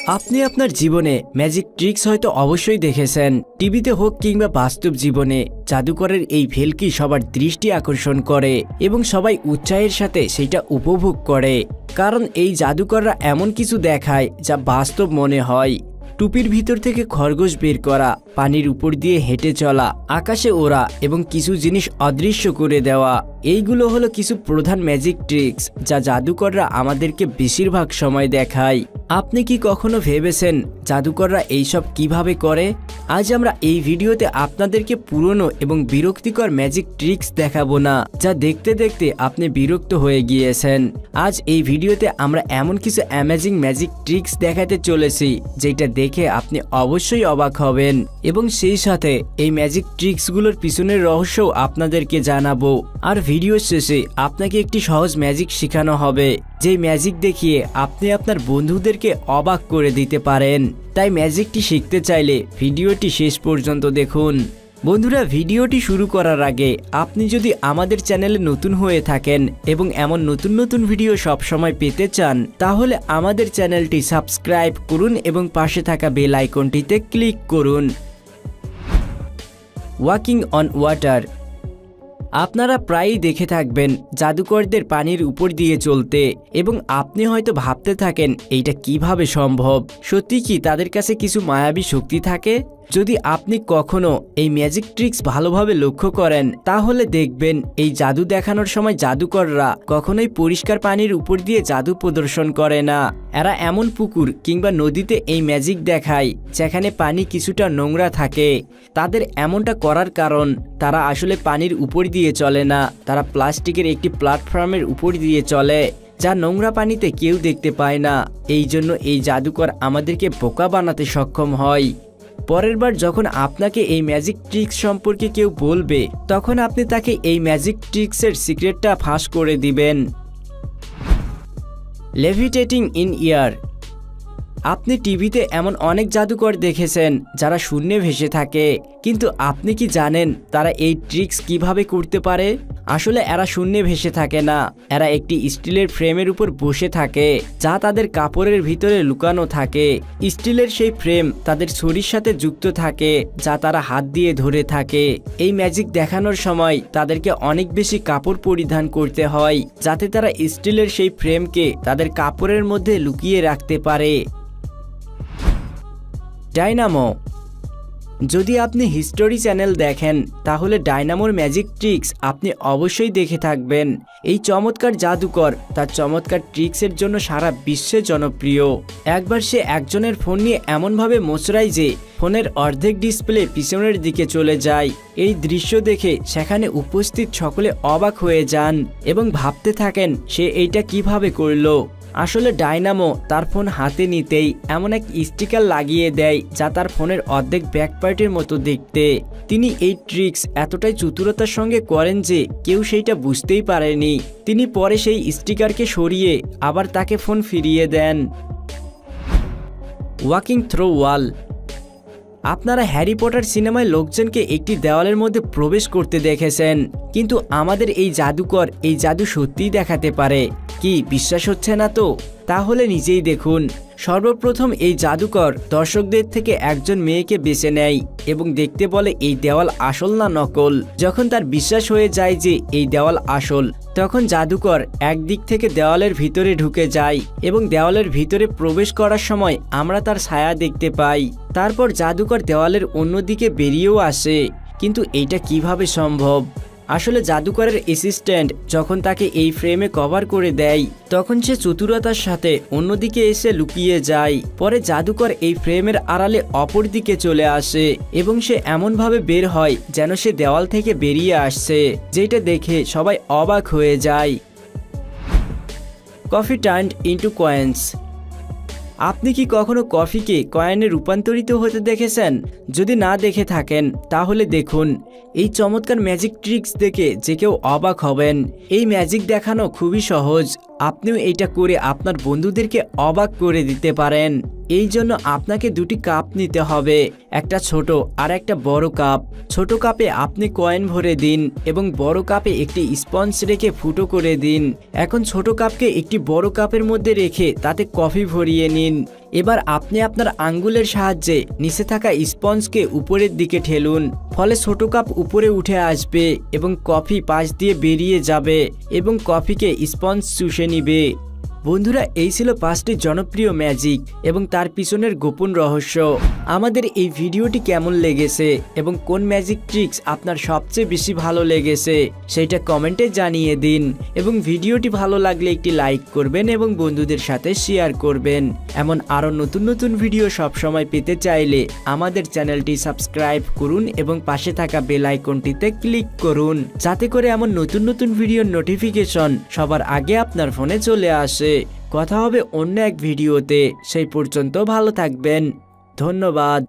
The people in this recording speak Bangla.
আপনি আপনার জীবনে ম্যাজিক ট্রিক্স হয়তো অবশ্যই দেখেছেন। টিভিতে হোক কিংবা বাস্তব জীবনে জাদুকরের এই ভেলকি সবার দৃষ্টি আকর্ষণ করে এবং সবাই উৎসাহের সাথে সেটা উপভোগ করে, কারণ এই জাদুকররা এমন কিছু দেখায় যা বাস্তব মনে হয়। টুপির ভিতর থেকে খরগোশ বের করা, পানির উপর দিয়ে হেঁটে চলা, আকাশে ওড়া এবং কিছু জিনিস অদৃশ্য করে দেওয়া, এইগুলো হলো কিছু প্রধান ম্যাজিক ট্রিক্স যা জাদুকররা আমাদেরকে বেশিরভাগ সময় দেখায়। আপনি কি কখনো ভেবেছেন জাদুকররা এইসব কিভাবে করে? আজ আমরা এই ভিডিওতে আপনাদেরকে পুরনো এবং বিরক্তিকর ম্যাজিক ট্রিক্স দেখাবো না যা দেখতে দেখতে আপনি বিরক্ত হয়ে গিয়েছেন। আজ এই ভিডিওতে আমরা এমন কিছু অ্যামেজিং ম্যাজিক ট্রিক্স দেখাতে চলেছি যেটা দেখে আপনি অবশ্যই অবাক হবেন এবং সেই সাথে এই ম্যাজিক ট্রিক্সগুলোর পিছনের রহস্যও আপনাদেরকে জানাবো। আর ভিডিও শেষে আপনাকে একটি সহজ ম্যাজিক শেখানো হবে, যে ম্যাজিক দেখিয়ে আপনি আপনার বন্ধুদেরকে অবাক করে দিতে পারেন। তাই ম্যাজিকটি শিখতে চাইলে ভিডিওটি শেষ পর্যন্ত দেখুন। বন্ধুরা, ভিডিওটি শুরু করার আগে আপনি যদি আমাদের চ্যানেলে নতুন হয়ে থাকেন এবং এমন নতুন নতুন ভিডিও সবসময় পেতে চান, তাহলে আমাদের চ্যানেলটি সাবস্ক্রাইব করুন এবং পাশে থাকা বেল আইকনটিতে ক্লিক করুন। Walking on water. আপনারা প্রায়ই দেখে থাকবেন জাদুকরদের পানির উপর দিয়ে চলতে, এবং আপনি হয়তো ভাবতে থাকেন এইটা কিভাবে সম্ভব। সত্যি কি তাদের কাছে কিছু মায়াবী শক্তি থাকে? যদি আপনি কখনো এই ম্যাজিক ট্রিক্স ভালোভাবে লক্ষ্য করেন, তাহলে দেখবেন এই জাদু দেখানোর সময় জাদুকররা কখনোই পরিষ্কার পানির উপর দিয়ে জাদু প্রদর্শন করে না। এরা এমন পুকুর কিংবা নদীতে এই ম্যাজিক দেখায় যেখানে পানি কিছুটা নোংরা থাকে। তাদের এমনটা করার কারণ তারা আসলে পানির উপর দিয়ে চলে না, তারা প্লাস্টিকের একটি প্ল্যাটফর্মের উপর দিয়ে চলে যা নোংরা পানিতে কেউ দেখতে পায় না। এই জন্য এই জাদুকর আমাদেরকে বোকা বানাতে সক্ষম হয়। পরের বার যখন আপনাকে এই ম্যাজিক ট্রিক্স সম্পর্কে কেউ বলবে, তখন আপনি তাকে এই ম্যাজিক ট্রিক্সের সিক্রেটটা ফাঁস করে দিবেন। লেভিটেটিং ইন এয়ার। আপনি টিভিতে এমন অনেক জাদুকর দেখেছেন যারা শূন্যে ভেসে থাকে, কিন্তু আপনি কি জানেন তারা এই ট্রিক্স কিভাবে করতে পারে? আসলে এরা শূন্যে ভেসে থাকে না, এরা একটি স্টিলের ফ্রেমের উপর বসে থাকে যা তাদের কাপড়ের ভিতরে লুকানো থাকে। স্টিলের সেই ফ্রেম তাদের ছড়ির সাথে যুক্ত থাকে যা তারা হাত দিয়ে ধরে থাকে। এই ম্যাজিক দেখানোর সময় তাদেরকে অনেক বেশি কাপড় পরিধান করতে হয় যাতে তারা স্টিলের সেই ফ্রেমকে তাদের কাপড়ের মধ্যে লুকিয়ে রাখতে পারে। ডাইনামো। যদি আপনি হিস্টোরি চ্যানেল দেখেন, তাহলে ডাইনামোর ম্যাজিক ট্রিক্স আপনি অবশ্যই দেখে থাকবেন। এই চমৎকার জাদুকর তার চমৎকার ট্রিক্সের জন্য সারা বিশ্বে জনপ্রিয়। একবার সে একজনের ফোন নিয়ে এমনভাবে মোচড়ায় যে ফোনের অর্ধেক ডিসপ্লে পিছনের দিকে চলে যায়। এই দৃশ্য দেখে সেখানে উপস্থিত সকলে অবাক হয়ে যান এবং ভাবতে থাকেন সে এইটা কিভাবে করলো। আসলে ডাইনামো তার ফোন হাতে নিতেই এমন এক স্টিকার লাগিয়ে দেয় যা তার ফোনের অর্ধেক ব্যাক পার্টের মতো দেখতে। তিনি এই ট্রিক্স এতটাই চতুরতার সঙ্গে করেন যে কেউ সেইটা বুঝতেই পারেনি। তিনি পরে সেই স্টিকারকে সরিয়ে আবার তাকে ফোন ফিরিয়ে দেন। ওয়াকিং থ্রু ওয়াল। আপনারা হ্যারি পটার সিনেমায় লোকজনকে একটি দেওয়ালের মধ্যে প্রবেশ করতে দেখেছেন, কিন্তু আমাদের এই জাদুকর এই জাদু সত্যিই দেখাতে পারে। কি বিশ্বাস হচ্ছে না তো? তাহলে নিজেই দেখুন। সর্বপ্রথম এই জাদুকর দর্শকদের থেকে একজন মেয়েকে বেছে নেয় এবং দেখতে বলে এই দেওয়াল আসল না নকল। যখন তার বিশ্বাস হয়ে যায় যে এই দেওয়াল আসল, তখন জাদুকর একদিক থেকে দেওয়ালের ভিতরে ঢুকে যায় এবং দেওয়ালের ভিতরে প্রবেশ করার সময় আমরা তার ছায়া দেখতে পাই। তারপর জাদুকর দেওয়ালের অন্যদিকে বেরিয়েও আসে। কিন্তু এইটা কিভাবে সম্ভব? আসলে জাদুকরের অ্যাসিস্ট্যান্ট যখন তাকে এই ফ্রেমে কভার করে দেয়, তখন সে চতুরতার সাথে অন্যদিকে এসে লুকিয়ে যায়। পরে জাদুকর এই ফ্রেমের আড়ালে অপর দিকে চলে আসে এবং সে এমনভাবে বের হয় যেন সে দেওয়াল থেকে বেরিয়ে আসছে, যেটা দেখে সবাই অবাক হয়ে যায়। Coffee turned into coins. আপনি কি কখনো কফিকে কয়েনে রূপান্তরিত হতে দেখেছেন? যদি না দেখে থাকেন, তাহলে দেখুন। এই চমৎকার ম্যাজিক ট্রিক্স দেখে যে কেউ অবাক হবেন। এই ম্যাজিক দেখানো খুবই সহজ, আপনিও এটা করে আপনার বন্ধুদেরকে অবাক করে দিতে পারেন। এই জন্য আপনাকে দুটি কাপ নিতে হবে, একটা ছোট আর একটা বড় কাপ। ছোট কাপে আপনি কয়েন ভরে দিন এবং বড় কাপে একটি স্পঞ্জ রেখে ফুটো করে দিন। এখন ছোট কাপকে একটি বড় কাপের মধ্যে রেখে তাতে কফি ভরিয়ে নিন। এবার আপনি আপনার আঙ্গুলের সাহায্যে নিচে থাকা স্পঞ্জকে উপরের দিকে ঠেলুন, ফলে ছোট কাপ উপরে উঠে আসবে এবং কফি পাশ দিয়ে বেরিয়ে যাবে এবং কফিকে স্পঞ্জ চুষে নিবে। বন্ধুরা, এই ছিল 5টি জনপ্রিয় ম্যাজিক এবং তার পিছনের গোপন রহস্য। আমাদের এই ভিডিওটি কেমন লেগেছে এবং কোন ম্যাজিক ট্রিক্স আপনার সবচেয়ে বেশি ভালো লেগেছে সেটা কমেন্টে জানিয়ে দিন এবং ভিডিওটি ভালো লাগলে একটি লাইক করবেন এবং বন্ধুদের সাথে শেয়ার করবেন। এমন আরও নতুন নতুন ভিডিও সবসময় পেতে চাইলে আমাদের চ্যানেলটি সাবস্ক্রাইব করুন এবং পাশে থাকা বেল আইকনটিতে ক্লিক করুন, যাতে করে এমন নতুন নতুন ভিডিওর নোটিফিকেশন সবার আগে আপনার ফোনে চলে আসে। কথা হবে অন্য এক ভিডিওতে, সেই পর্যন্ত ভালো থাকবেন। ধন্যবাদ।